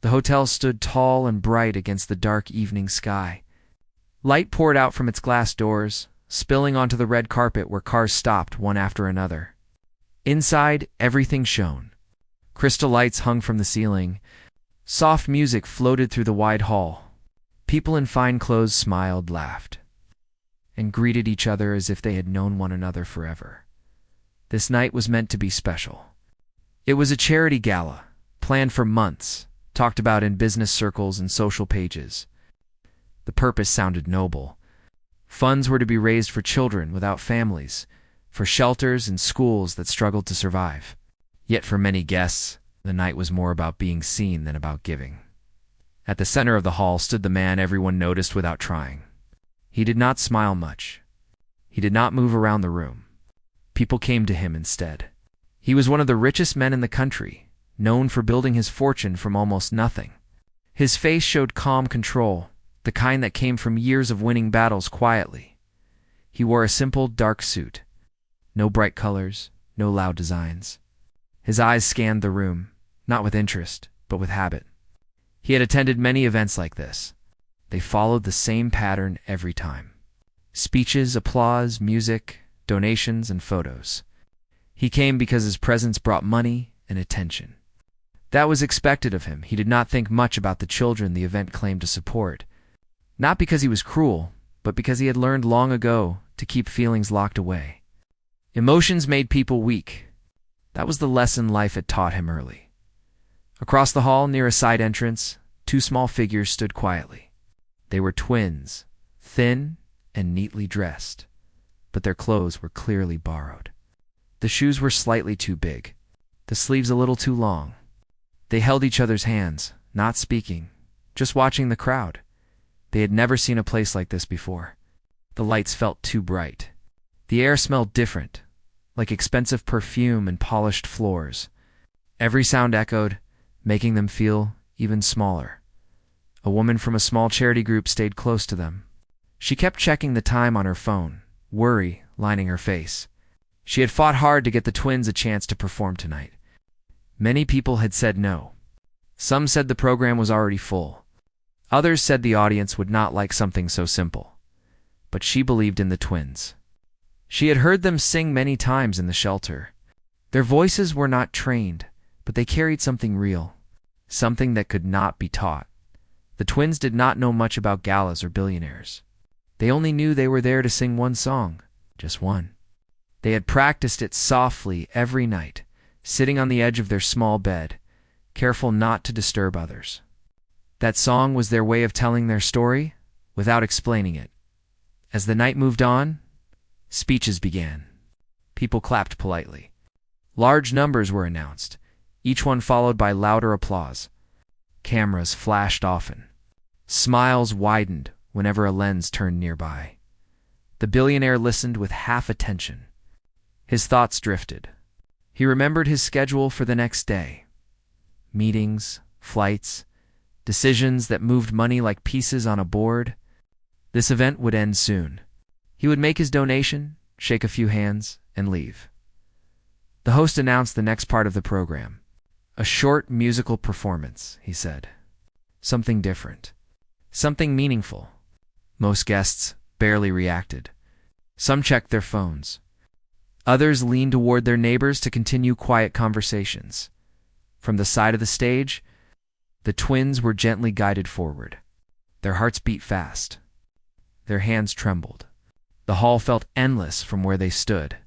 The hotel stood tall and bright against the dark evening sky. Light poured out from its glass doors, spilling onto the red carpet where cars stopped one after another. Inside, everything shone. Crystal lights hung from the ceiling. Soft music floated through the wide hall. People in fine clothes smiled, laughed, and greeted each other as if they had known one another forever. This night was meant to be special. It was a charity gala, planned for months, talked about in business circles and social pages. The purpose sounded noble. Funds were to be raised for children without families, for shelters and schools that struggled to survive. Yet for many guests, the night was more about being seen than about giving. At the center of the hall stood the man everyone noticed without trying. He did not smile much. He did not move around the room. People came to him instead. He was one of the richest men in the country, known for building his fortune from almost nothing. His face showed calm control, the kind that came from years of winning battles quietly. He wore a simple, dark suit. No bright colors, no loud designs. His eyes scanned the room, not with interest, but with habit. He had attended many events like this. They followed the same pattern every time. Speeches, applause, music, donations, and photos. He came because his presence brought money and attention. That was expected of him. He did not think much about the children the event claimed to support. Not because he was cruel, but because he had learned long ago to keep feelings locked away. Emotions made people weak. That was the lesson life had taught him early. Across the hall, near a side entrance, two small figures stood quietly. They were twins, thin and neatly dressed, but their clothes were clearly borrowed. The shoes were slightly too big, the sleeves a little too long. They held each other's hands, not speaking, just watching the crowd. They had never seen a place like this before. The lights felt too bright. The air smelled different, like expensive perfume and polished floors. Every sound echoed, making them feel even smaller. A woman from a small charity group stayed close to them. She kept checking the time on her phone, worry lining her face. She had fought hard to get the twins a chance to perform tonight. Many people had said no. Some said the program was already full. Others said the audience would not like something so simple. But she believed in the twins. She had heard them sing many times in the shelter. Their voices were not trained, but they carried something real, something that could not be taught. The twins did not know much about galas or billionaires. They only knew they were there to sing one song, just one. They had practiced it softly every night, sitting on the edge of their small bed, careful not to disturb others. That song was their way of telling their story without explaining it. As the night moved on, speeches began. People clapped politely. Large numbers were announced, each one followed by louder applause. Cameras flashed often. Smiles widened whenever a lens turned nearby. The billionaire listened with half attention. His thoughts drifted. He remembered his schedule for the next day. Meetings, flights, decisions that moved money like pieces on a board. This event would end soon. He would make his donation, shake a few hands, and leave. The host announced the next part of the program. A short musical performance, he said. Something different. Something meaningful. Most guests barely reacted. Some checked their phones. Others leaned toward their neighbors to continue quiet conversations. From the side of the stage, the twins were gently guided forward. Their hearts beat fast. Their hands trembled. The hall felt endless from where they stood.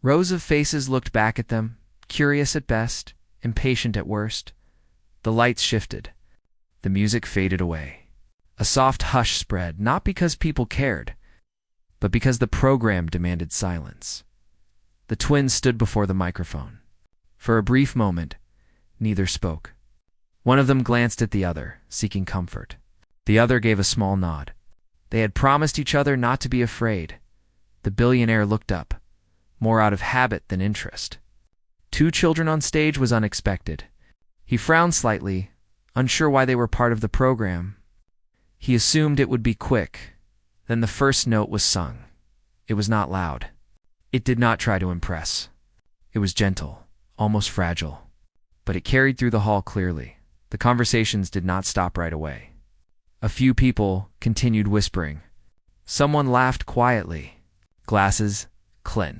Rows of faces looked back at them, curious at best, impatient at worst. The lights shifted. The music faded away. A soft hush spread, not because people cared, but because the program demanded silence. The twins stood before the microphone. For a brief moment, neither spoke. One of them glanced at the other, seeking comfort. The other gave a small nod. They had promised each other not to be afraid. The billionaire looked up, more out of habit than interest. Two children on stage was unexpected. He frowned slightly, unsure why they were part of the program. He assumed it would be quick. Then the first note was sung. It was not loud. It did not try to impress. It was gentle, almost fragile. But it carried through the hall clearly. The The conversations did not stop right away. A few people continued whispering. Someone laughed quietly. Glasses, Clinton.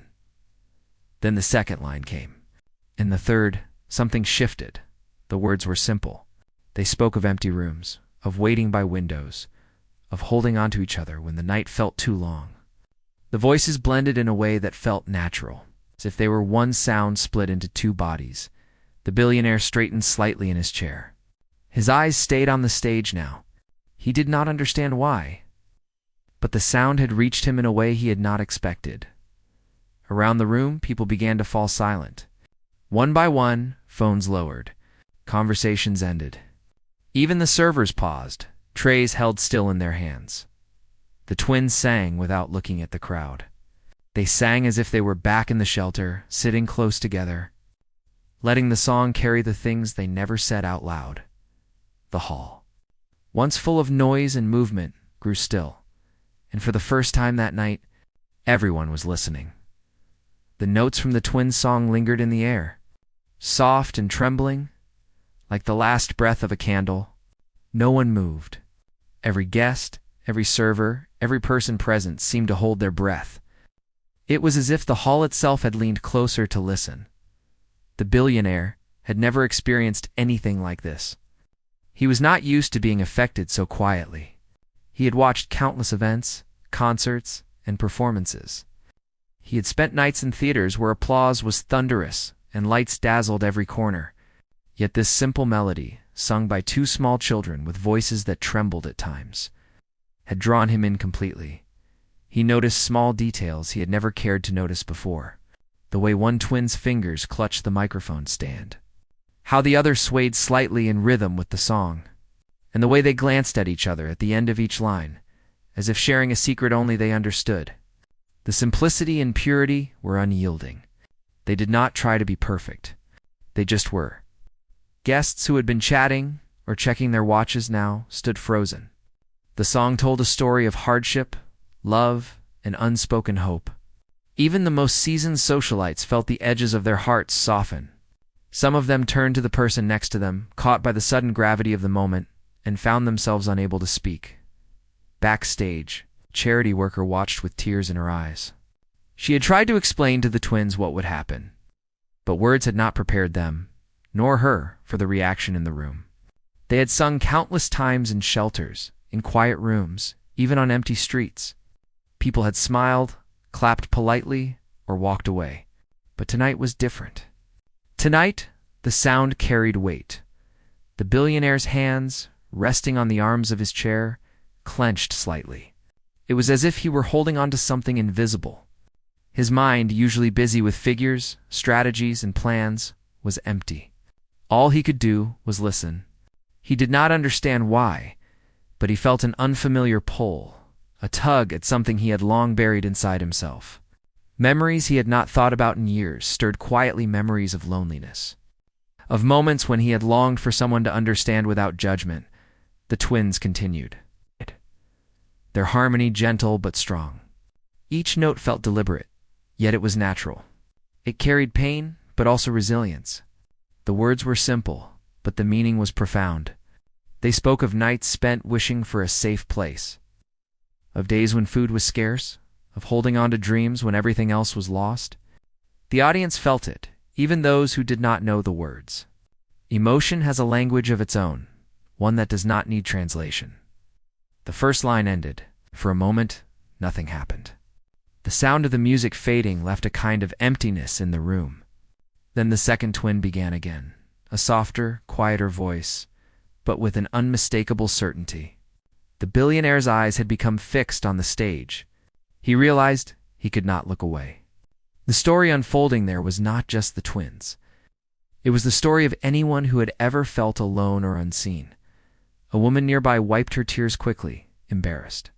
Then the second line came. In the third, something shifted. The words were simple. They spoke of empty rooms, of waiting by windows, of holding on to each other when the night felt too long. The voices blended in a way that felt natural, as if they were one sound split into two bodies. The billionaire straightened slightly in his chair. His eyes stayed on the stage now. He did not understand why, but the sound had reached him in a way he had not expected. Around the room, people began to fall silent. One by one, phones lowered. Conversations ended. Even the servers paused, trays held still in their hands. The twins sang without looking at the crowd. They sang as if they were back in the shelter, sitting close together, letting the song carry the things they never said out loud. The hall, once full of noise and movement, grew still, and for the first time that night, everyone was listening. The notes from the twins' song lingered in the air, soft and trembling, like the last breath of a candle. No one moved. Every guest, every server, every person present seemed to hold their breath. It was as if the hall itself had leaned closer to listen. The billionaire had never experienced anything like this. He was not used to being affected so quietly. He had watched countless events, concerts, and performances. He had spent nights in theaters where applause was thunderous and lights dazzled every corner. Yet this simple melody, sung by two small children with voices that trembled at times, had drawn him in completely. He noticed small details he had never cared to notice before. The way one twin's fingers clutched the microphone stand, how the other swayed slightly in rhythm with the song, and the way they glanced at each other at the end of each line, as if sharing a secret only they understood. The simplicity and purity were unyielding. They did not try to be perfect. They just were. Guests who had been chatting or checking their watches now stood frozen. The song told a story of hardship, love, and unspoken hope. Even the most seasoned socialites felt the edges of their hearts soften. Some of them turned to the person next to them, caught by the sudden gravity of the moment, and found themselves unable to speak. Backstage, a charity worker watched with tears in her eyes. She had tried to explain to the twins what would happen, but words had not prepared them, nor her, for the reaction in the room. They had sung countless times in shelters, in quiet rooms, even on empty streets. People had smiled, clapped politely, or walked away. But tonight was different. Tonight, the sound carried weight. The billionaire's hands, resting on the arms of his chair, clenched slightly. It was as if he were holding on to something invisible. His mind, usually busy with figures, strategies, and plans, was empty. All he could do was listen. He did not understand why, but he felt an unfamiliar pull, a tug at something he had long buried inside himself. Memories he had not thought about in years stirred quietly, memories of loneliness, of moments when he had longed for someone to understand without judgment. The twins continued, their harmony gentle but strong. Each note felt deliberate, yet it was natural. It carried pain, but also resilience. The words were simple, but the meaning was profound. They spoke of nights spent wishing for a safe place, of days when food was scarce, of holding on to dreams when everything else was lost. The audience felt it, even those who did not know the words. Emotion has a language of its own, one that does not need translation. The first line ended. For a moment, nothing happened. The sound of the music fading left a kind of emptiness in the room. Then the second twin began again, a softer, quieter voice, but with an unmistakable certainty. The billionaire's eyes had become fixed on the stage. He realized he could not look away. The story unfolding there was not just the twins. It was the story of anyone who had ever felt alone or unseen. A woman nearby wiped her tears quickly, embarrassed.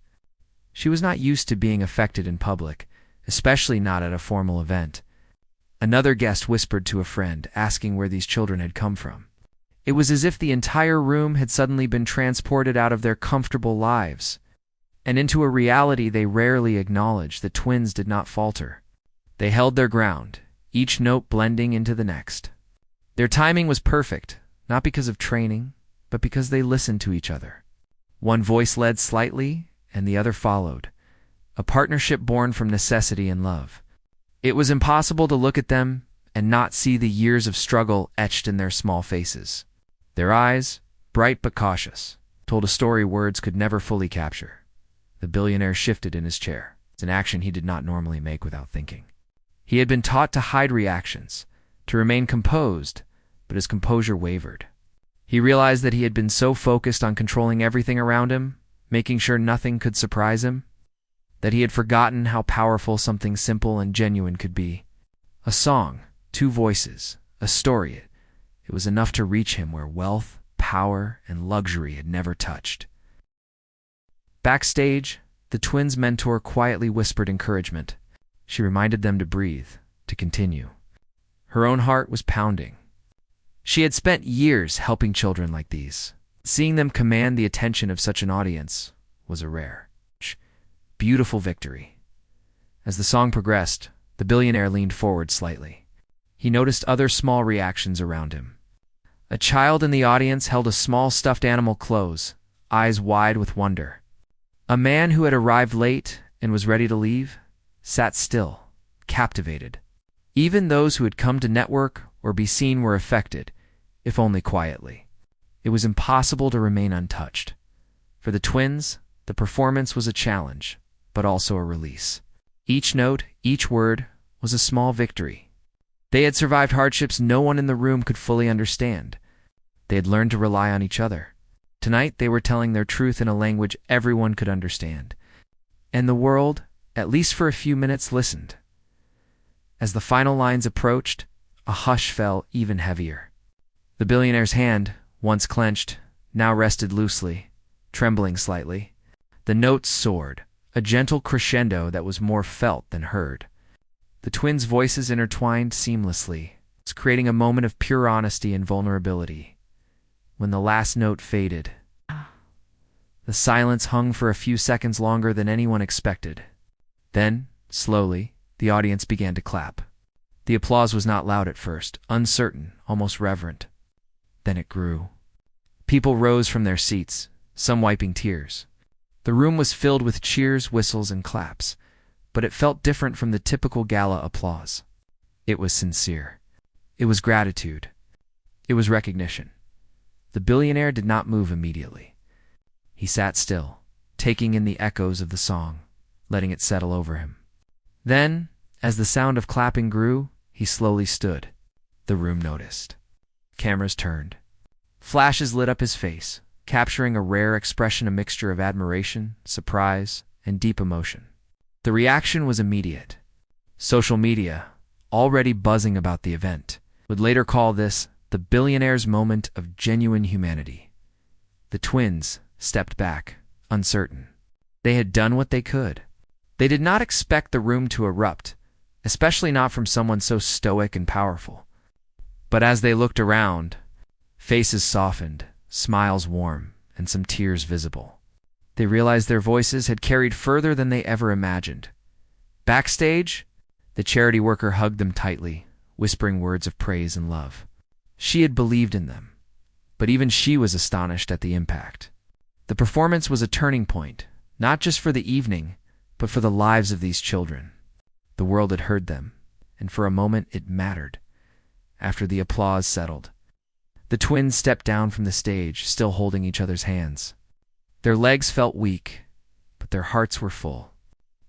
She was not used to being affected in public, especially not at a formal event. Another guest whispered to a friend, asking where these children had come from. It was as if the entire room had suddenly been transported out of their comfortable lives and into a reality they rarely acknowledged. The twins did not falter. They held their ground, each note blending into the next. Their timing was perfect, not because of training, but because they listened to each other. One voice led slightly, and the other followed, a partnership born from necessity and love. It was impossible to look at them and not see the years of struggle etched in their small faces. Their eyes, bright but cautious, told a story words could never fully capture. The billionaire shifted in his chair. It's an action he did not normally make without thinking. He had been taught to hide reactions, to remain composed, but his composure wavered. He realized that he had been so focused on controlling everything around him, making sure nothing could surprise him, that he had forgotten how powerful something simple and genuine could be. A song, two voices, a story. It was enough to reach him where wealth, power, and luxury had never touched. Backstage, the twins' mentor quietly whispered encouragement. She reminded them to breathe, to continue. Her own heart was pounding. She had spent years helping children like these. Seeing them command the attention of such an audience was a rare, beautiful victory. As the song progressed, the billionaire leaned forward slightly. He noticed other small reactions around him. A child in the audience held a small stuffed animal close, eyes wide with wonder. A man who had arrived late and was ready to leave sat still, captivated. Even those who had come to network or be seen were affected, if only quietly. It was impossible to remain untouched. For the twins, the performance was a challenge, but also a release. Each note, each word, was a small victory. They had survived hardships no one in the room could fully understand. They had learned to rely on each other. Tonight they were telling their truth in a language everyone could understand. And the world, at least for a few minutes, listened. As the final lines approached, a hush fell even heavier. The billionaire's hand, once clenched, now rested loosely, trembling slightly. The notes soared, a gentle crescendo that was more felt than heard. The twins' voices intertwined seamlessly, creating a moment of pure honesty and vulnerability. When the last note faded, the silence hung for a few seconds longer than anyone expected. Then, slowly, the audience began to clap. The applause was not loud at first, uncertain, almost reverent. Then it grew. People rose from their seats, some wiping tears. The room was filled with cheers, whistles, and claps, but it felt different from the typical gala applause. It was sincere. It was gratitude. It was recognition. The billionaire did not move immediately. He sat still, taking in the echoes of the song, letting it settle over him. Then, as the sound of clapping grew, he slowly stood. The room noticed. Cameras turned. Flashes lit up his face, capturing a rare expression, a mixture of admiration, surprise, and deep emotion. The reaction was immediate. Social media, already buzzing about the event, would later call this the billionaire's moment of genuine humanity. The twins stepped back, uncertain. They had done what they could. They did not expect the room to erupt, especially not from someone so stoic and powerful. But as they looked around, faces softened, smiles warm, and some tears visible. They realized their voices had carried further than they ever imagined. Backstage, the charity worker hugged them tightly, whispering words of praise and love. She had believed in them, but even she was astonished at the impact. The performance was a turning point, not just for the evening, but for the lives of these children. The world had heard them, and for a moment it mattered. After the applause settled, the twins stepped down from the stage, still holding each other's hands. Their legs felt weak, but their hearts were full.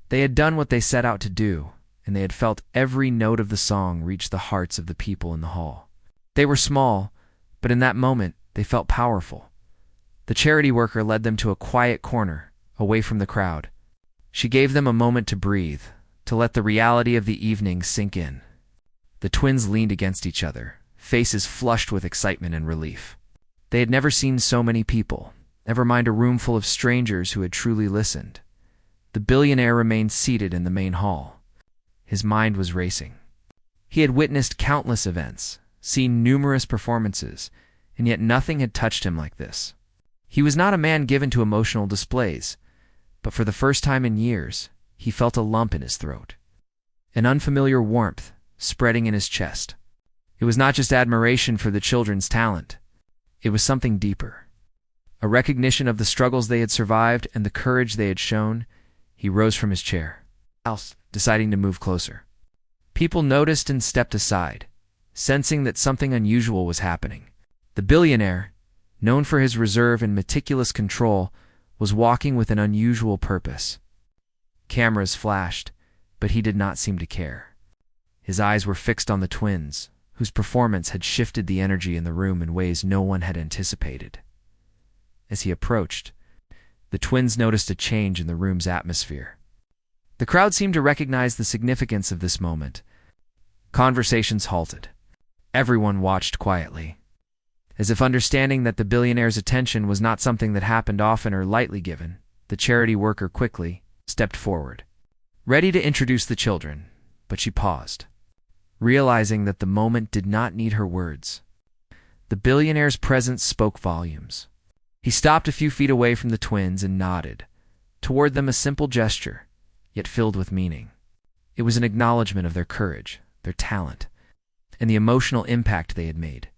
They had done what they set out to do, and they had felt every note of the song reach the hearts of the people in the hall. They were small, but in that moment they felt powerful. The charity worker led them to a quiet corner, away from the crowd. She gave them a moment to breathe, to let the reality of the evening sink in. The twins leaned against each other, faces flushed with excitement and relief. They had never seen so many people, never mind a room full of strangers who had truly listened. The billionaire remained seated in the main hall. His mind was racing. He had witnessed countless events, seen numerous performances, and yet nothing had touched him like this. He was not a man given to emotional displays, but for the first time in years, he felt a lump in his throat, an unfamiliar warmth spreading in his chest. It was not just admiration for the children's talent. It was something deeper, A recognition of the struggles they had survived and the courage they had shown, he rose from his chair, deciding to move closer. People noticed and stepped aside, sensing that something unusual was happening. The billionaire, known for his reserve and meticulous control, was walking with an unusual purpose. Cameras flashed, but he did not seem to care. His eyes were fixed on the twins, whose performance had shifted the energy in the room in ways no one had anticipated. As he approached, the twins noticed a change in the room's atmosphere. The crowd seemed to recognize the significance of this moment. Conversations halted. Everyone watched quietly, as if understanding that the billionaire's attention was not something that happened often or lightly given. The charity worker quickly stepped forward, ready to introduce the children, but she paused, realizing that the moment did not need her words. The billionaire's presence spoke volumes. He stopped a few feet away from the twins and nodded, toward them, a simple gesture, yet filled with meaning. It was an acknowledgement of their courage, their talent, and the emotional impact they had made.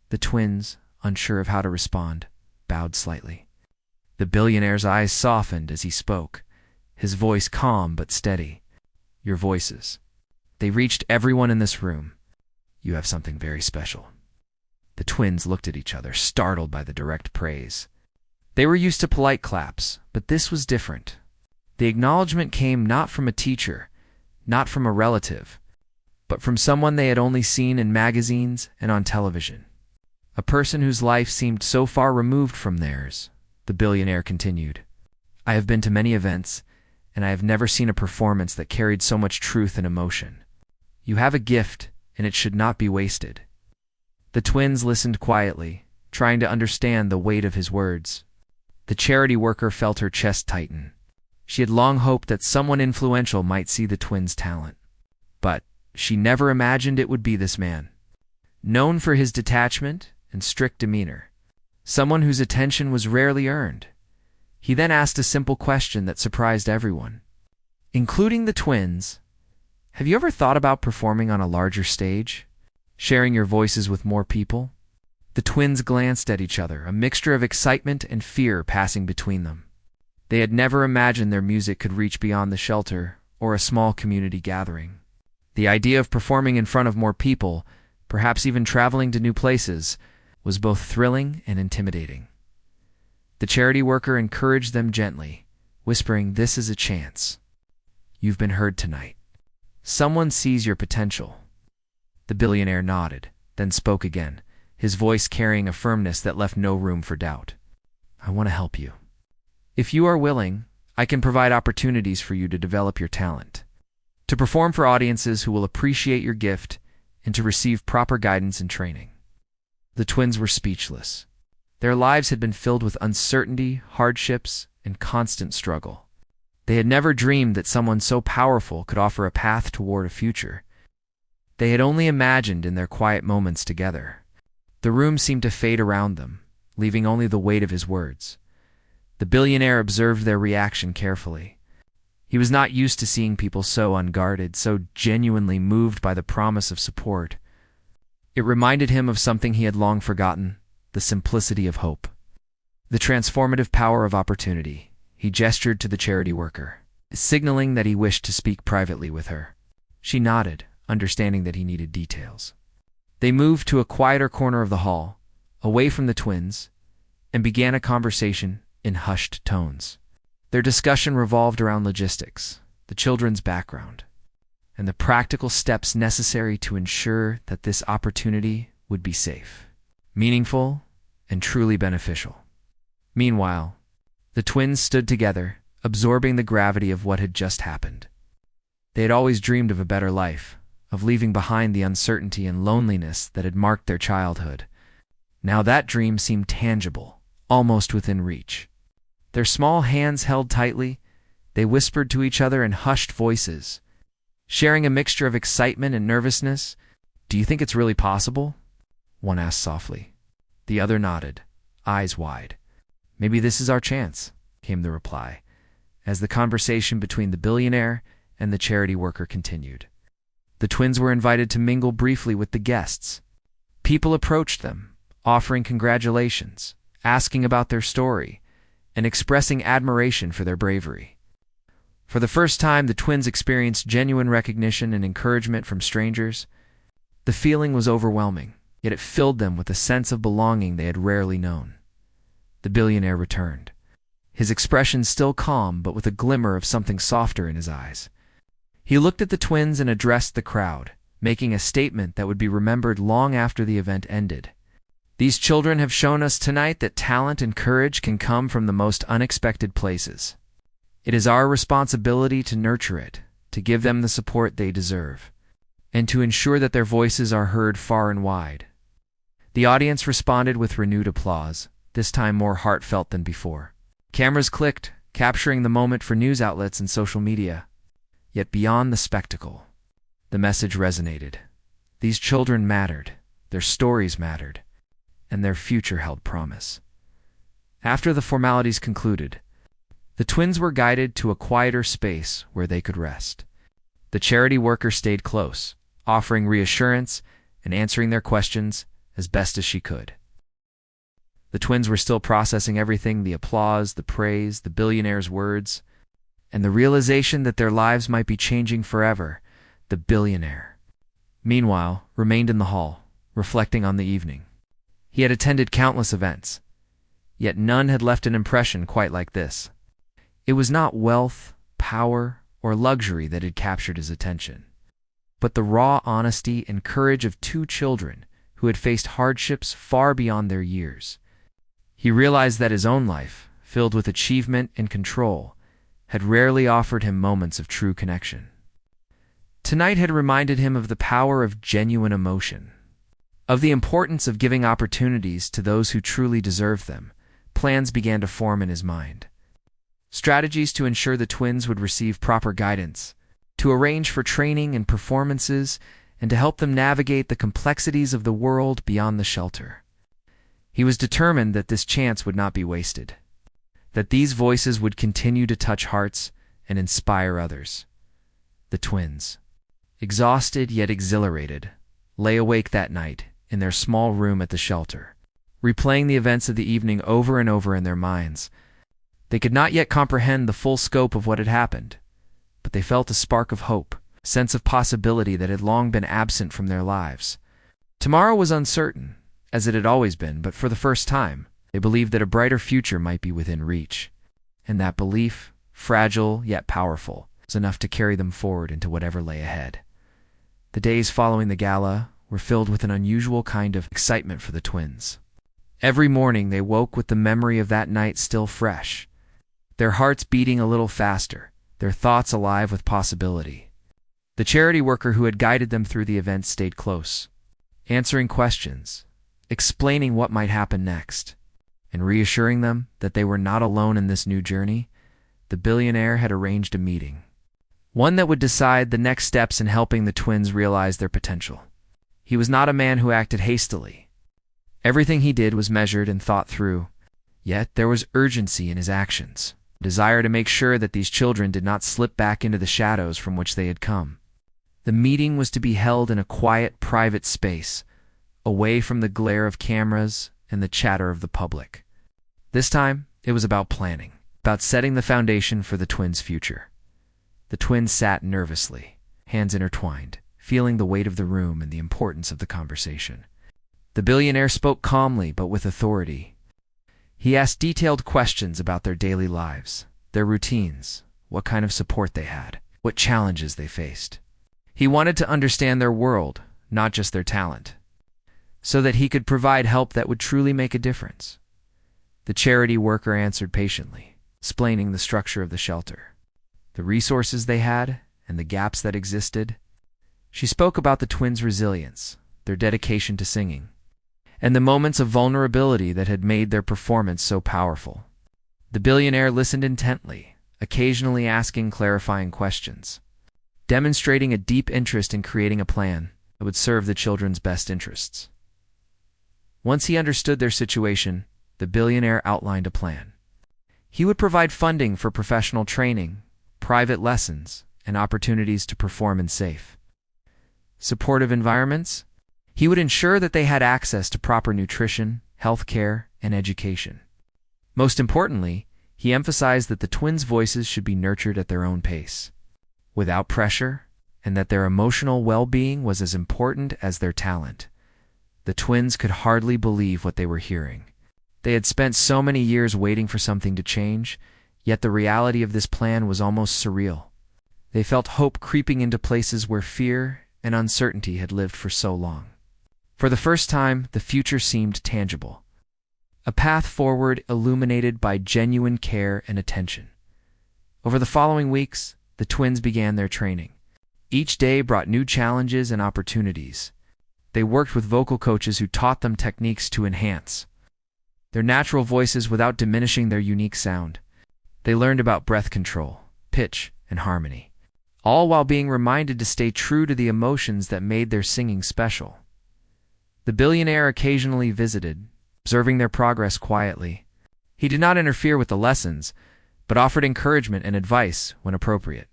The twins, unsure of how to respond, bowed slightly. The billionaire's eyes softened as he spoke, his voice calm but steady. Your voices. They reached everyone in this room. You have something very special. The twins looked at each other, startled by the direct praise. They were used to polite claps, but this was different. The acknowledgement came not from a teacher, not from a relative, but from someone they had only seen in magazines and on television. A person whose life seemed so far removed from theirs. The billionaire continued, I have been to many events, and I have never seen a performance that carried so much truth and emotion. You have a gift, and it should not be wasted. The twins listened quietly, trying to understand the weight of his words. The charity worker felt her chest tighten. She had long hoped that someone influential might see the twins' talent. But she never imagined it would be this man. Known for his detachment and strict demeanor, someone whose attention was rarely earned. He then asked a simple question that surprised everyone, including the twins. Have you ever thought about performing on a larger stage? Sharing your voices with more people? The twins glanced at each other, a mixture of excitement and fear passing between them. They had never imagined their music could reach beyond the shelter or a small community gathering. The idea of performing in front of more people, perhaps even traveling to new places, was both thrilling and intimidating. The charity worker encouraged them gently, whispering, This is a chance. You've been heard tonight. Someone sees your potential. The billionaire nodded, then spoke again, his voice carrying a firmness that left no room for doubt. I want to help you. If you are willing, I can provide opportunities for you to develop your talent, to perform for audiences who will appreciate your gift, and to receive proper guidance and training. The twins were speechless. Their lives had been filled with uncertainty, hardships, and constant struggle. They had never dreamed that someone so powerful could offer a path toward a future. They had only imagined in their quiet moments together. The room seemed to fade around them, leaving only the weight of his words. The billionaire observed their reaction carefully. He was not used to seeing people so unguarded, so genuinely moved by the promise of support. It reminded him of something he had long forgotten, the simplicity of hope. The transformative power of opportunity. He gestured to the charity worker, signaling that he wished to speak privately with her. She nodded, understanding that he needed details. They moved to a quieter corner of the hall, away from the twins, and began a conversation in hushed tones. Their discussion revolved around logistics, the children's background, and the practical steps necessary to ensure that this opportunity would be safe, meaningful, and truly beneficial. Meanwhile, the twins stood together, absorbing the gravity of what had just happened. They had always dreamed of a better life, of leaving behind the uncertainty and loneliness that had marked their childhood. Now that dream seemed tangible, almost within reach. Their small hands held tightly, they whispered to each other in hushed voices, sharing a mixture of excitement and nervousness. Do you think it's really possible? One asked softly. The other nodded, eyes wide. Maybe this is our chance, came the reply, as the conversation between the billionaire and the charity worker continued. The twins were invited to mingle briefly with the guests. People approached them, offering congratulations, asking about their story, and expressing admiration for their bravery. For the first time, the twins experienced genuine recognition and encouragement from strangers. The feeling was overwhelming, yet it filled them with a sense of belonging they had rarely known. The billionaire returned, his expression still calm but with a glimmer of something softer in his eyes. He looked at the twins and addressed the crowd, making a statement that would be remembered long after the event ended. These children have shown us tonight that talent and courage can come from the most unexpected places. It is our responsibility to nurture it, to give them the support they deserve, and to ensure that their voices are heard far and wide. The audience responded with renewed applause, this time more heartfelt than before. Cameras clicked, capturing the moment for news outlets and social media. Yet beyond the spectacle, the message resonated. These children mattered, their stories mattered, and their future held promise. After the formalities concluded, the twins were guided to a quieter space where they could rest. The charity worker stayed close, offering reassurance and answering their questions as best as she could. The twins were still processing everything: the applause, the praise, the billionaire's words, and the realization that their lives might be changing forever. The billionaire, meanwhile, remained in the hall, reflecting on the evening. He had attended countless events, yet none had left an impression quite like this. It was not wealth, power, or luxury that had captured his attention, but the raw honesty and courage of two children who had faced hardships far beyond their years. He realized that his own life, filled with achievement and control, had rarely offered him moments of true connection. Tonight had reminded him of the power of genuine emotion, of the importance of giving opportunities to those who truly deserve them. Plans began to form in his mind. Strategies to ensure the twins would receive proper guidance, to arrange for training and performances, and to help them navigate the complexities of the world beyond the shelter. He was determined that this chance would not be wasted, that these voices would continue to touch hearts and inspire others. The twins, exhausted yet exhilarated, lay awake that night in their small room at the shelter, replaying the events of the evening over and over in their minds. They could not yet comprehend the full scope of what had happened, but they felt a spark of hope, a sense of possibility that had long been absent from their lives. Tomorrow was uncertain, as it had always been, but for the first time, they believed that a brighter future might be within reach, and that belief, fragile yet powerful, was enough to carry them forward into whatever lay ahead. The days following the gala were filled with an unusual kind of excitement for the twins. Every morning they woke with the memory of that night still fresh, their hearts beating a little faster, their thoughts alive with possibility. The charity worker who had guided them through the event stayed close, answering questions, explaining what might happen next, and reassuring them that they were not alone in this new journey. The billionaire had arranged a meeting, one that would decide the next steps in helping the twins realize their potential. He was not a man who acted hastily. Everything he did was measured and thought through, yet there was urgency in his actions, a desire to make sure that these children did not slip back into the shadows from which they had come. The meeting was to be held in a quiet, private space, away from the glare of cameras and the chatter of the public. This time, it was about planning, about setting the foundation for the twins' future. The twins sat nervously, hands intertwined, feeling the weight of the room and the importance of the conversation. The billionaire spoke calmly but with authority. He asked detailed questions about their daily lives, their routines, what kind of support they had, what challenges they faced. He wanted to understand their world, not just their talent, so that he could provide help that would truly make a difference. The charity worker answered patiently, explaining the structure of the shelter, the resources they had, and the gaps that existed. She spoke about the twins' resilience, their dedication to singing, and the moments of vulnerability that had made their performance so powerful. The billionaire listened intently, occasionally asking clarifying questions, demonstrating a deep interest in creating a plan that would serve the children's best interests. Once he understood their situation, the billionaire outlined a plan. He would provide funding for professional training, private lessons, and opportunities to perform in safe, supportive environments. He would ensure that they had access to proper nutrition, health care, and education. Most importantly, he emphasized that the twins' voices should be nurtured at their own pace, without pressure, and that their emotional well-being was as important as their talent. The twins could hardly believe what they were hearing. They had spent so many years waiting for something to change, yet the reality of this plan was almost surreal. They felt hope creeping into places where fear and uncertainty had lived for so long. For the first time, the future seemed tangible. A path forward illuminated by genuine care and attention. Over the following weeks, the twins began their training. Each day brought new challenges and opportunities. They worked with vocal coaches who taught them techniques to enhance their natural voices without diminishing their unique sound. They learned about breath control, pitch, and harmony, all while being reminded to stay true to the emotions that made their singing special. The billionaire occasionally visited, observing their progress quietly. He did not interfere with the lessons, but offered encouragement and advice when appropriate.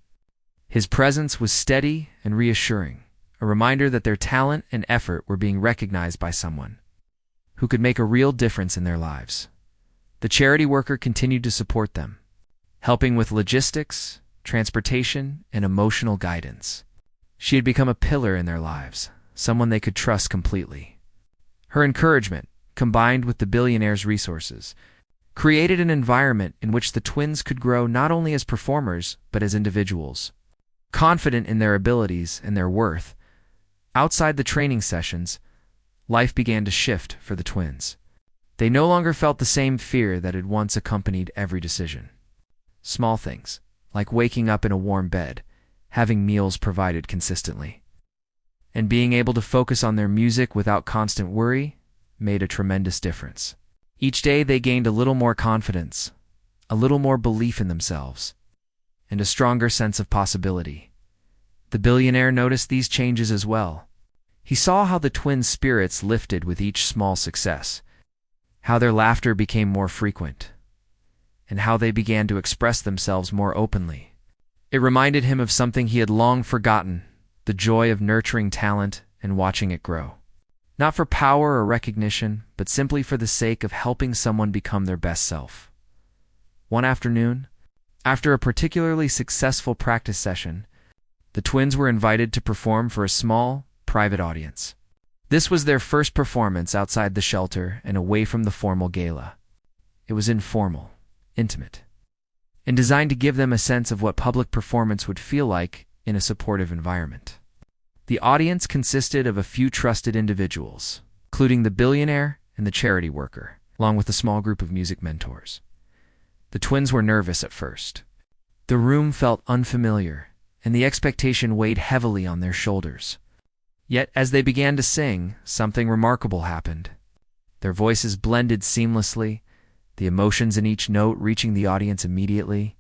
His presence was steady and reassuring, a reminder that their talent and effort were being recognized by someone who could make a real difference in their lives. The charity worker continued to support them, helping with logistics, transportation, and emotional guidance. She had become a pillar in their lives, someone they could trust completely. Her encouragement, combined with the billionaire's resources, created an environment in which the twins could grow not only as performers, but as individuals. Confident in their abilities and their worth, outside the training sessions, life began to shift for the twins. They no longer felt the same fear that had once accompanied every decision. Small things, like waking up in a warm bed, having meals provided consistently, and being able to focus on their music without constant worry, made a tremendous difference. Each day they gained a little more confidence, a little more belief in themselves, and a stronger sense of possibility. The billionaire noticed these changes as well. He saw how the twins' spirits lifted with each small success, how their laughter became more frequent, and how they began to express themselves more openly. It reminded him of something he had long forgotten, the joy of nurturing talent and watching it grow. Not for power or recognition, but simply for the sake of helping someone become their best self. One afternoon, after a particularly successful practice session, the twins were invited to perform for a small, private audience. This was their first performance outside the shelter and away from the formal gala. It was informal, intimate, and designed to give them a sense of what public performance would feel like in a supportive environment. The audience consisted of a few trusted individuals, including the billionaire and the charity worker, along with a small group of music mentors. The twins were nervous at first. The room felt unfamiliar, and the expectation weighed heavily on their shoulders. Yet, as they began to sing, something remarkable happened. Their voices blended seamlessly, the emotions in each note reaching the audience immediately.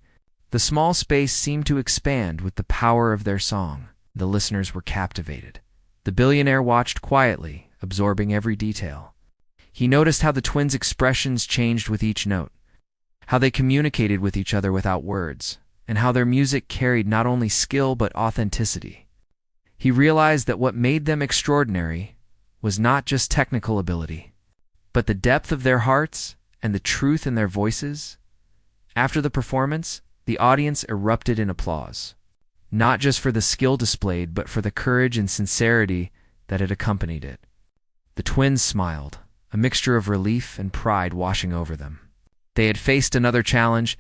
The small space seemed to expand with the power of their song. The listeners were captivated. The billionaire watched quietly, absorbing every detail. He noticed how the twins' expressions changed with each note, how they communicated with each other without words, and how their music carried not only skill but authenticity. He realized that what made them extraordinary was not just technical ability, but the depth of their hearts and the truth in their voices. After the performance, the audience erupted in applause, not just for the skill displayed, but for the courage and sincerity that had accompanied it. The twins smiled, a mixture of relief and pride washing over them. They had faced another challenge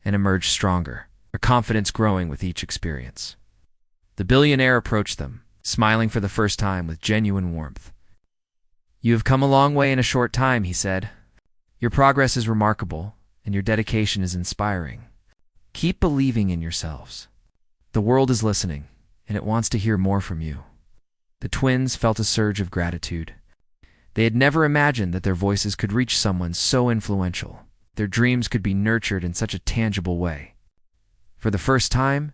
and emerged stronger, their confidence growing with each experience. The billionaire approached them, smiling for the first time with genuine warmth. "You have come a long way in a short time," he said. "Your progress is remarkable, and your dedication is inspiring. Keep believing in yourselves. The world is listening, and it wants to hear more from you." The twins felt a surge of gratitude. They had never imagined that their voices could reach someone so influential. Their dreams could be nurtured in such a tangible way. For the first time,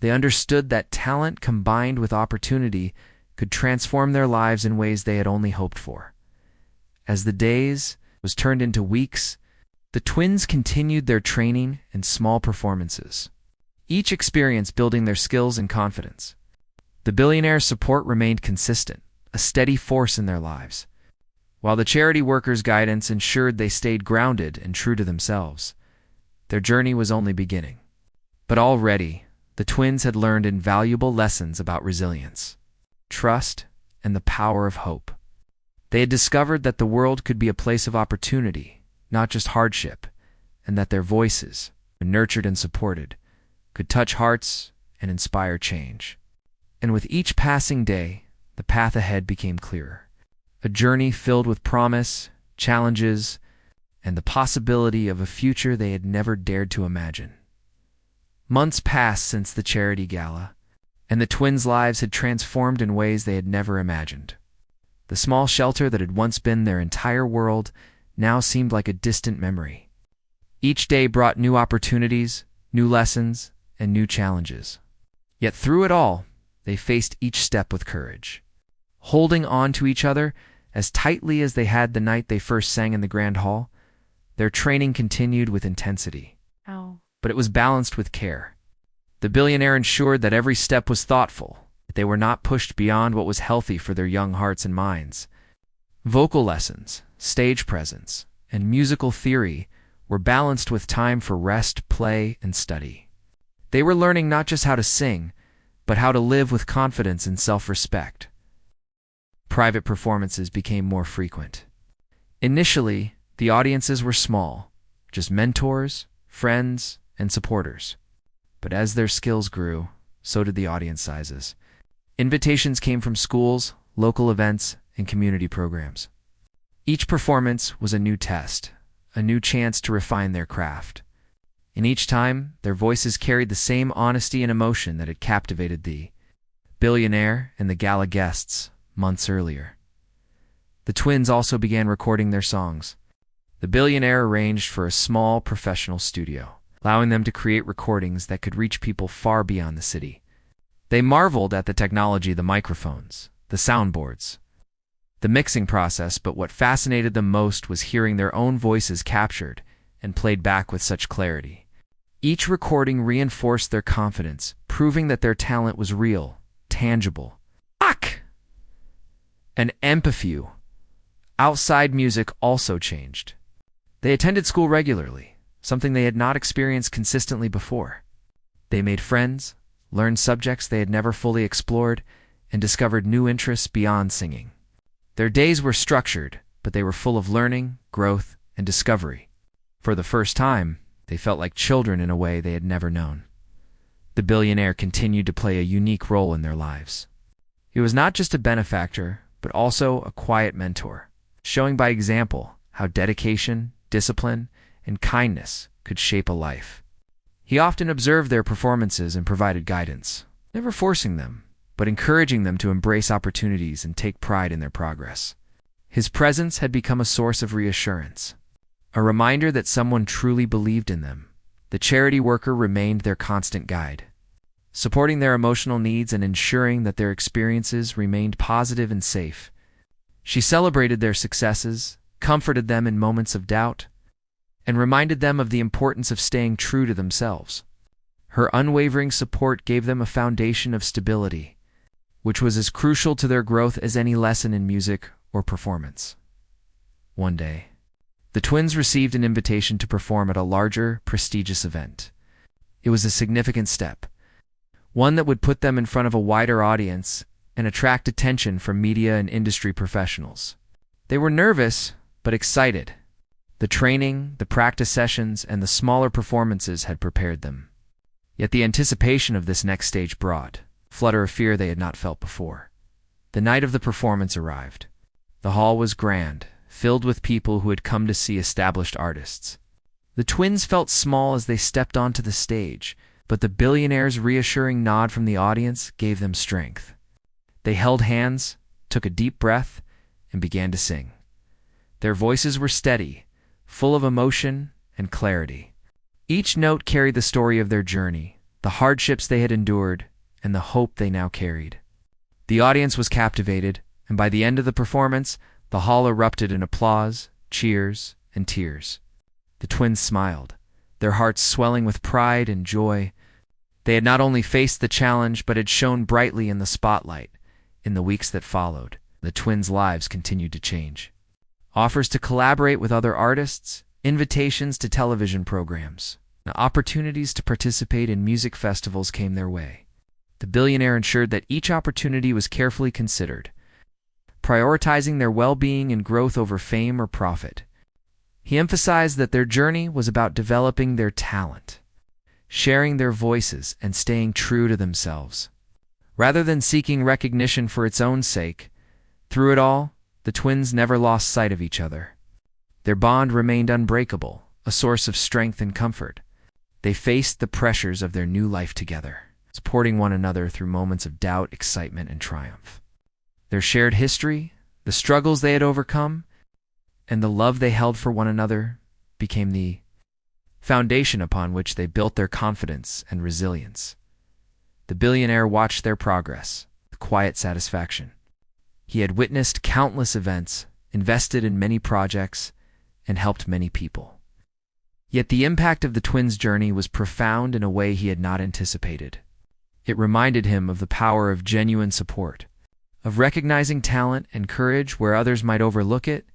they understood that talent combined with opportunity could transform their lives in ways they had only hoped for. As the days was turned into weeks, the twins continued their training and small performances, each experience building their skills and confidence. The billionaire's support remained consistent, a steady force in their lives. while the charity workers' guidance ensured they stayed grounded and true to themselves. Their journey was only beginning. But already, the twins had learned invaluable lessons about resilience, trust, and the power of hope. They had discovered that the world could be a place of opportunity, not just hardship, and that their voices, when nurtured and supported, could touch hearts and inspire change. And with each passing day, the path ahead became clearer. A journey filled with promise, challenges, and the possibility of a future they had never dared to imagine. Months passed since the charity gala, and the twins' lives had transformed in ways they had never imagined. The small shelter that had once been their entire world now seemed like a distant memory. Each day brought new opportunities, new lessons, and new challenges. Yet through it all, they faced each step with courage, holding on to each other as tightly as they had the night they first sang in the Grand Hall. Their training continued with intensity, but it was balanced with care. The Billionaire ensured that every step was thoughtful, that they were not pushed beyond what was healthy for their young hearts and minds. Vocal lessons, stage presence, and musical theory were balanced with time for rest, play, and study. They were learning not just how to sing, but how to live with confidence and self-respect. Private performances became more frequent. Initially, the audiences were small, just mentors, friends, and supporters. But as their skills grew, so did the audience sizes. Invitations came from schools, local events, and community programs. Each performance was a new test, a new chance to refine their craft. And each time, their voices carried the same honesty and emotion that had captivated the Billionaire and the Gala guests months earlier. The twins also began recording their songs. The Billionaire arranged for a small professional studio, allowing them to create recordings that could reach people far beyond the city. They marveled at the technology, the microphones, the soundboards, the mixing process, but what fascinated them most was hearing their own voices captured and played back with such clarity. Each recording reinforced their confidence, proving that their talent was real, tangible. And empathy. Outside music also changed. They attended school regularly, something they had not experienced consistently before. They made friends, learned subjects they had never fully explored, and discovered new interests beyond singing. Their days were structured, but they were full of learning, growth, and discovery. For the first time, they felt like children in a way they had never known. The Billionaire continued to play a unique role in their lives. He was not just a benefactor, but also a quiet mentor, showing by example how dedication, discipline, and kindness could shape a life. He often observed their performances and provided guidance, never forcing them, but encouraging them to embrace opportunities and take pride in their progress. His presence had become a source of reassurance, a reminder that someone truly believed in them. The charity worker remained their constant guide, supporting their emotional needs and ensuring that their experiences remained positive and safe. She celebrated their successes, comforted them in moments of doubt, and reminded them of the importance of staying true to themselves. Her unwavering support gave them a foundation of stability, which was as crucial to their growth as any lesson in music or performance. One day, the twins received an invitation to perform at a larger, prestigious event. It was a significant step, one that would put them in front of a wider audience and attract attention from media and industry professionals. They were nervous, but excited. The training, the practice sessions, and the smaller performances had prepared them. Yet the anticipation of this next stage brought a flutter of fear they had not felt before. The night of the performance arrived. The hall was grand, filled with people who had come to see established artists. The twins felt small as they stepped onto the stage, but the Billionaire's reassuring nod from the audience gave them strength. They held hands, took a deep breath, and began to sing. Their voices were steady, full of emotion and clarity. Each note carried the story of their journey, the hardships they had endured, and the hope they now carried. The audience was captivated, and by the end of the performance, the hall erupted in applause, cheers, and tears. The twins smiled, their hearts swelling with pride and joy. They had not only faced the challenge, but had shone brightly in the spotlight. In the weeks that followed, the twins' lives continued to change. offers to collaborate with other artists, invitations to television programs, and opportunities to participate in music festivals came their way. The billionaire ensured that each opportunity was carefully considered, prioritizing their well-being and growth over fame or profit. He emphasized that their journey was about developing their talent, sharing their voices, and staying true to themselves. Rather than seeking recognition for its own sake, through it all, the twins never lost sight of each other. Their bond remained unbreakable, a source of strength and comfort. They faced the pressures of their new life together, supporting one another through moments of doubt, excitement, and triumph. Their shared history, the struggles they had overcome, and the love they held for one another became the foundation upon which they built their confidence and resilience. The billionaire watched their progress with quiet satisfaction. He had witnessed countless events, invested in many projects, and helped many people. Yet the impact of the twins' journey was profound in a way he had not anticipated. It reminded him of the power of genuine support, of recognizing talent and courage where others might overlook it,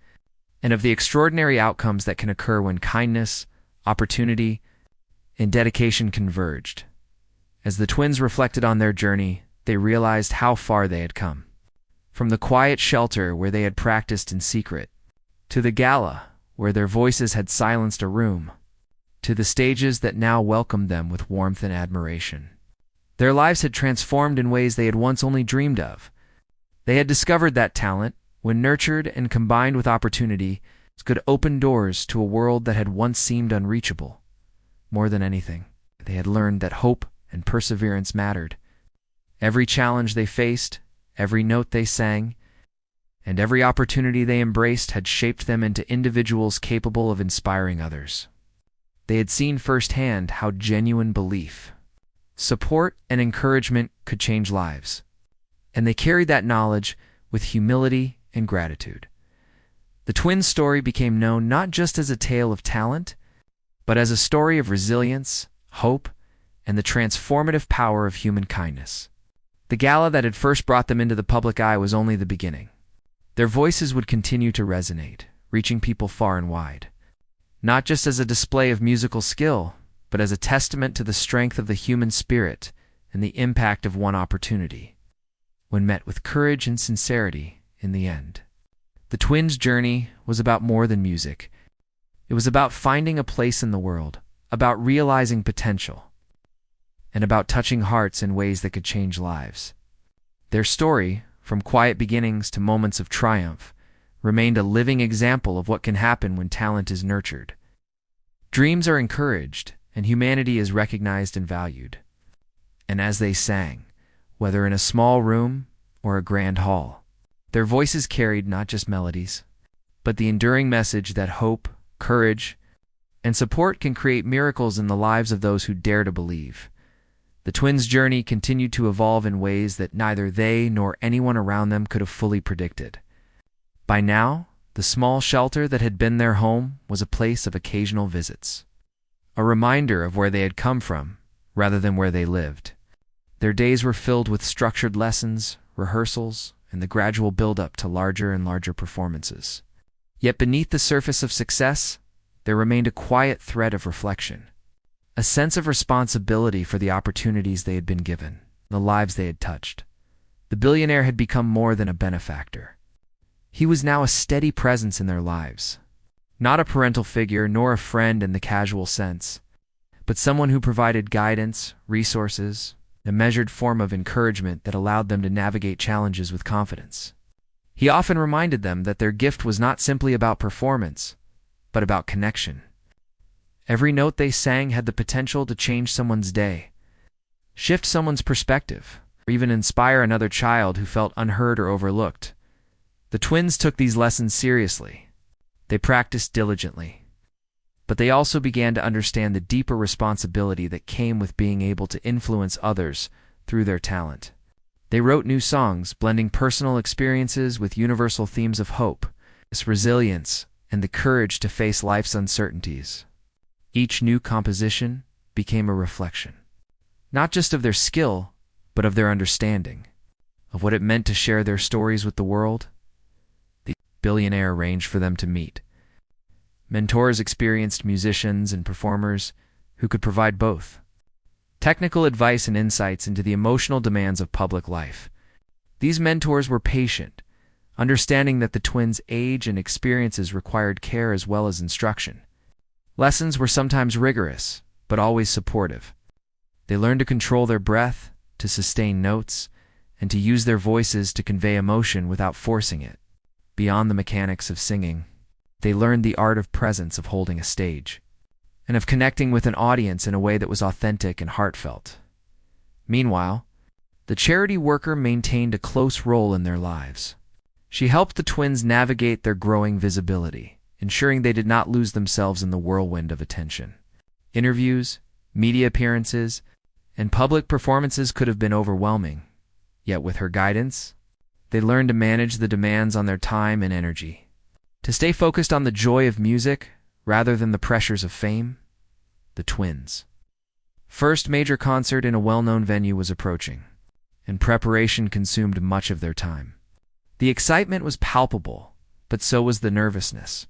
and of the extraordinary outcomes that can occur when kindness, opportunity, and dedication converged. As the twins reflected on their journey, they realized how far they had come. From the quiet shelter where they had practiced in secret, to the gala where their voices had silenced a room, to the stages that now welcomed them with warmth and admiration. Their lives had transformed in ways they had once only dreamed of. They had discovered that talent, when nurtured and combined with opportunity, could open doors to a world that had once seemed unreachable. More than anything, they had learned that hope and perseverance mattered. Every challenge they faced, every note they sang, and every opportunity they embraced had shaped them into individuals capable of inspiring others. They had seen firsthand how genuine belief, support, and encouragement could change lives, and they carried that knowledge with humility and gratitude. The twins' story became known not just as a tale of talent, but as a story of resilience, hope, and the transformative power of human kindness. The gala that had first brought them into the public eye was only the beginning. Their voices would continue to resonate, reaching people far and wide, not just as a display of musical skill, but as a testament to the strength of the human spirit and the impact of one opportunity, when met with courage and sincerity. In the end, the twins' journey was about more than music. It was about finding a place in the world, about realizing potential, and about touching hearts in ways that could change lives. Their story, from quiet beginnings to moments of triumph, remained a living example of what can happen when talent is nurtured. Dreams are encouraged, and humanity is recognized and valued. And as they sang, whether in a small room or a grand hall, their voices carried not just melodies, but the enduring message that hope, courage, and support can create miracles in the lives of those who dare to believe. The twins' journey continued to evolve in ways that neither they nor anyone around them could have fully predicted. By now, the small shelter that had been their home was a place of occasional visits, a reminder of where they had come from rather than where they lived. Their days were filled with structured lessons, rehearsals, and the gradual build-up to larger and larger performances. Yet beneath the surface of success, there remained a quiet thread of reflection, a sense of responsibility for the opportunities they had been given, the lives they had touched. The billionaire had become more than a benefactor. He was now a steady presence in their lives, not a parental figure nor a friend in the casual sense, but someone who provided guidance, resources, a measured form of encouragement that allowed them to navigate challenges with confidence. He often reminded them that their gift was not simply about performance, but about connection. Every note they sang had the potential to change someone's day, shift someone's perspective, or even inspire another child who felt unheard or overlooked. The twins took these lessons seriously. They practiced diligently, but they also began to understand the deeper responsibility that came with being able to influence others through their talent. They wrote new songs, blending personal experiences with universal themes of hope, resilience, and the courage to face life's uncertainties. Each new composition became a reflection, not just of their skill, but of their understanding, of what it meant to share their stories with the world. Billionaire arranged for them to meet. Mentors experienced musicians and performers who could provide both technical advice and insights into the emotional demands of public life. These mentors were patient, understanding that the twins' age and experiences required care as well as instruction. Lessons were sometimes rigorous, but always supportive. They learned to control their breath, to sustain notes, and to use their voices to convey emotion without forcing it. Beyond the mechanics of singing, they learned the art of presence, of holding a stage, and of connecting with an audience in a way that was authentic and heartfelt. Meanwhile, the charity worker maintained a close role in their lives. She helped the twins navigate their growing visibility, ensuring they did not lose themselves in the whirlwind of attention. Interviews, media appearances, and public performances could have been overwhelming, yet with her guidance, they learned to manage the demands on their time and energy, to stay focused on the joy of music rather than the pressures of fame. The twins' first major concert in a well-known venue was approaching, and preparation consumed much of their time. The excitement was palpable, but so was the nervousness.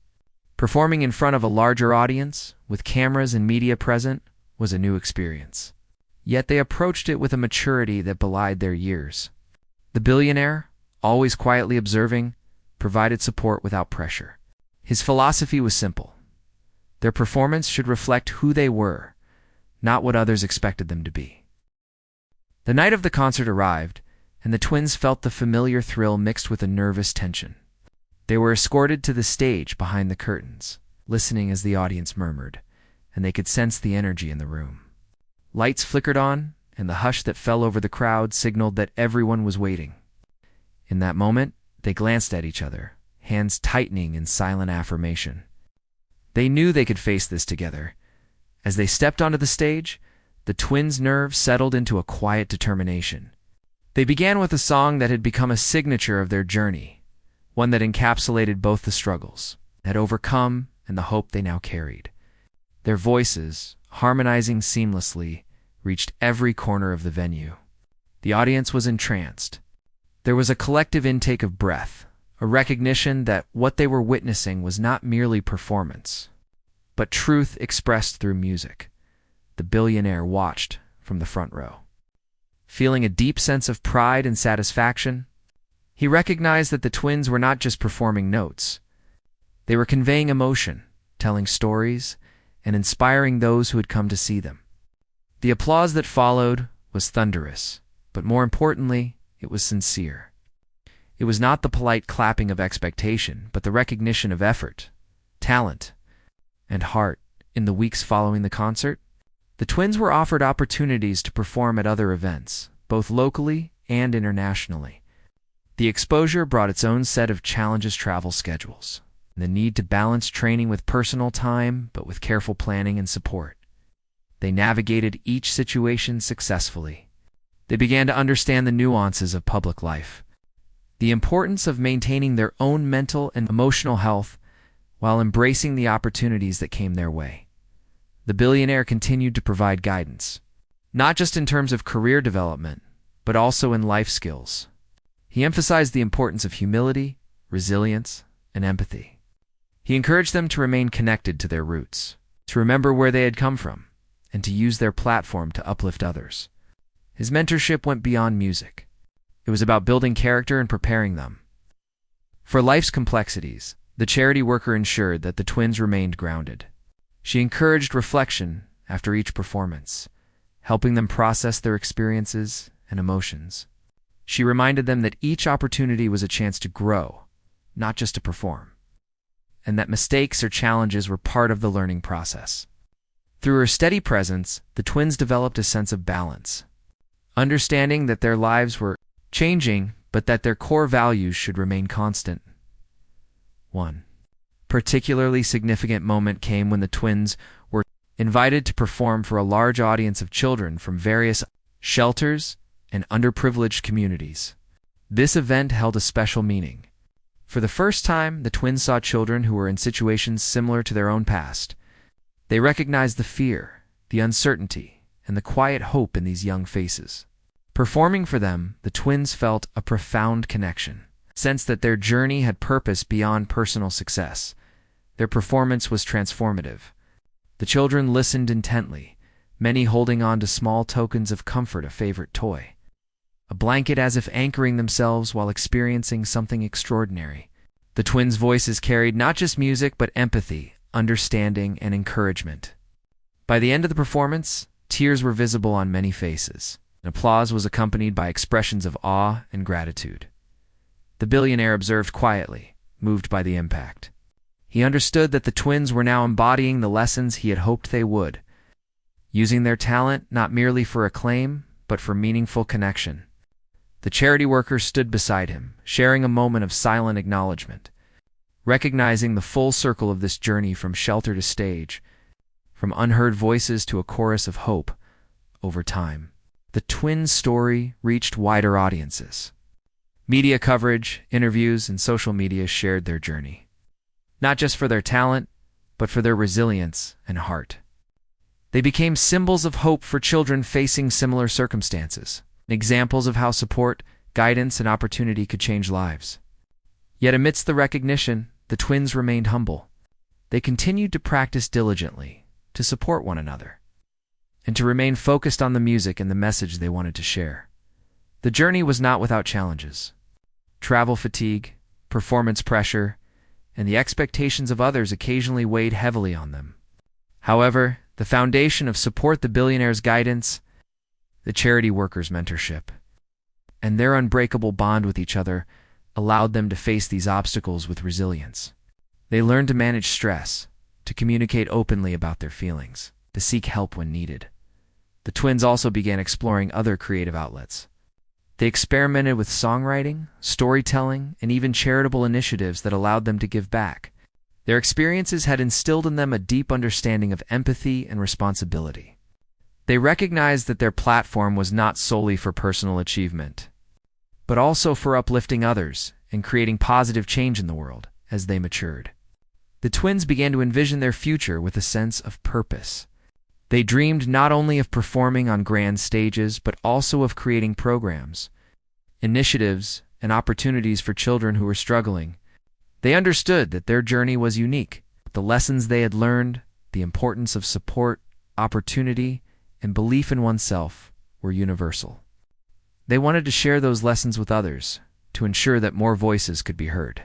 Performing in front of a larger audience, with cameras and media present, was a new experience. Yet they approached it with a maturity that belied their years. The billionaire, always quietly observing, provided support without pressure. His philosophy was simple. Their performance should reflect who they were, not what others expected them to be. The night of the concert arrived, and the twins felt the familiar thrill mixed with a nervous tension. They were escorted to the stage behind the curtains, listening as the audience murmured, and they could sense the energy in the room. Lights flickered on, and the hush that fell over the crowd signaled that everyone was waiting. In that moment, they glanced at each other, hands tightening in silent affirmation. They knew they could face this together. As they stepped onto the stage, the twins' nerves settled into a quiet determination. They began with a song that had become a signature of their journey, one that encapsulated both the struggles had overcome and the hope they now carried. Their voices, harmonizing seamlessly, reached every corner of the venue. The audience was entranced. There was a collective intake of breath, a recognition that what they were witnessing was not merely performance, but truth expressed through music. The billionaire watched from the front row. Feeling a deep sense of pride and satisfaction, he recognized that the twins were not just performing notes. They were conveying emotion, telling stories, and inspiring those who had come to see them. The applause that followed was thunderous, but more importantly, it was sincere. It was not the polite clapping of expectation, but the recognition of effort, talent, and heart. In the weeks following the concert, the twins were offered opportunities to perform at other events, both locally and internationally. The exposure brought its own set of challenges: travel schedules, and the need to balance training with personal time, but with careful planning and support. They navigated each situation successfully. They began to understand the nuances of public life, the importance of maintaining their own mental and emotional health while embracing the opportunities that came their way. The billionaire continued to provide guidance, not just in terms of career development, but also in life skills. He emphasized the importance of humility, resilience, and empathy. He encouraged them to remain connected to their roots, to remember where they had come from, and to use their platform to uplift others. His mentorship went beyond music. It was about building character and preparing them for life's complexities. The charity worker ensured that the twins remained grounded. She encouraged reflection after each performance, helping them process their experiences and emotions. She reminded them that each opportunity was a chance to grow, not just to perform, and that mistakes or challenges were part of the learning process. Through her steady presence, the twins developed a sense of balance, understanding that their lives were changing, but that their core values should remain constant. One particularly significant moment came when the twins were invited to perform for a large audience of children from various shelters and underprivileged communities. This event held a special meaning. For the first time, the twins saw children who were in situations similar to their own past. They recognized the fear, the uncertainty, and the quiet hope in these young faces. Performing for them, the twins felt a profound connection. sensed that their journey had purpose beyond personal success. Their performance was transformative. The children listened intently, many holding on to small tokens of comfort, a favorite toy, a blanket, as if anchoring themselves while experiencing something extraordinary. The twins' voices carried not just music but empathy, understanding, and encouragement. By the end of the performance, tears were visible on many faces, and applause was accompanied by expressions of awe and gratitude. The billionaire observed quietly, moved by the impact. He understood that the twins were now embodying the lessons he had hoped they would, using their talent not merely for acclaim, but for meaningful connection. The charity workers stood beside him, sharing a moment of silent acknowledgement, recognizing the full circle of this journey from shelter to stage, from unheard voices to a chorus of hope. Over time, the twins' story reached wider audiences. Media coverage, interviews, and social media shared their journey, not just for their talent, but for their resilience and heart. They became symbols of hope for children facing similar circumstances, examples of how support, guidance, and opportunity could change lives. Yet amidst the recognition, the twins remained humble. They continued to practice diligently, to support one another, and to remain focused on the music and the message they wanted to share. The journey was not without challenges. Travel fatigue, performance pressure, and the expectations of others occasionally weighed heavily on them. However, the foundation of support, the billionaire's guidance, the charity workers' mentorship, and their unbreakable bond with each other allowed them to face these obstacles with resilience. They learned to manage stress, to communicate openly about their feelings, to seek help when needed. The twins also began exploring other creative outlets. They experimented with songwriting, storytelling, and even charitable initiatives that allowed them to give back. Their experiences had instilled in them a deep understanding of empathy and responsibility. They recognized that their platform was not solely for personal achievement, but also for uplifting others and creating positive change in the world. As they matured, the twins began to envision their future with a sense of purpose. They dreamed not only of performing on grand stages, but also of creating programs, initiatives, and opportunities for children who were struggling. They understood that their journey was unique. The lessons they had learned, the importance of support, opportunity, and belief in oneself were universal. They wanted to share those lessons with others, to ensure that more voices could be heard,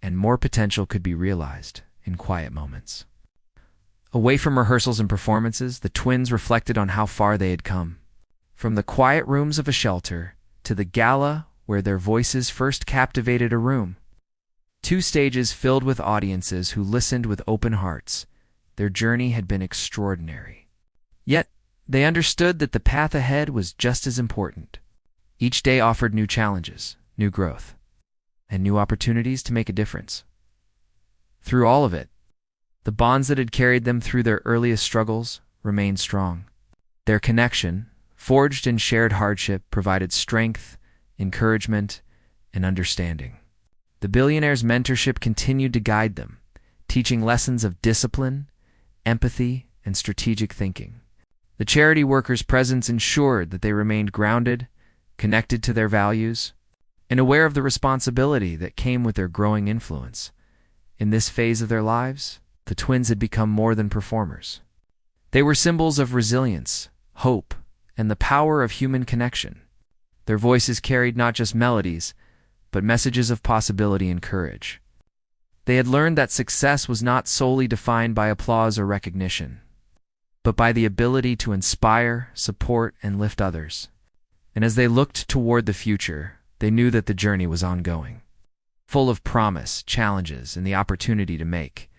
and more potential could be realized in quiet moments. Away from rehearsals and performances, the twins reflected on how far they had come. From the quiet rooms of a shelter to the gala where their voices first captivated a room. 2 stages filled with audiences who listened with open hearts. Their journey had been extraordinary. Yet, they understood that the path ahead was just as important. Each day offered new challenges, new growth, and new opportunities to make a difference. Through all of it, the bonds that had carried them through their earliest struggles remained strong. Their connection, forged in shared hardship, provided strength, encouragement, and understanding. The billionaire's mentorship continued to guide them, teaching lessons of discipline, empathy, and strategic thinking. The charity workers' presence ensured that they remained grounded, connected to their values, and aware of the responsibility that came with their growing influence. In this phase of their lives, the twins had become more than performers. They were symbols of resilience, hope, and the power of human connection. Their voices carried not just melodies, but messages of possibility and courage. They had learned that success was not solely defined by applause or recognition, but by the ability to inspire, support, and lift others. And as they looked toward the future, they knew that the journey was ongoing, full of promise, challenges, and the opportunity to make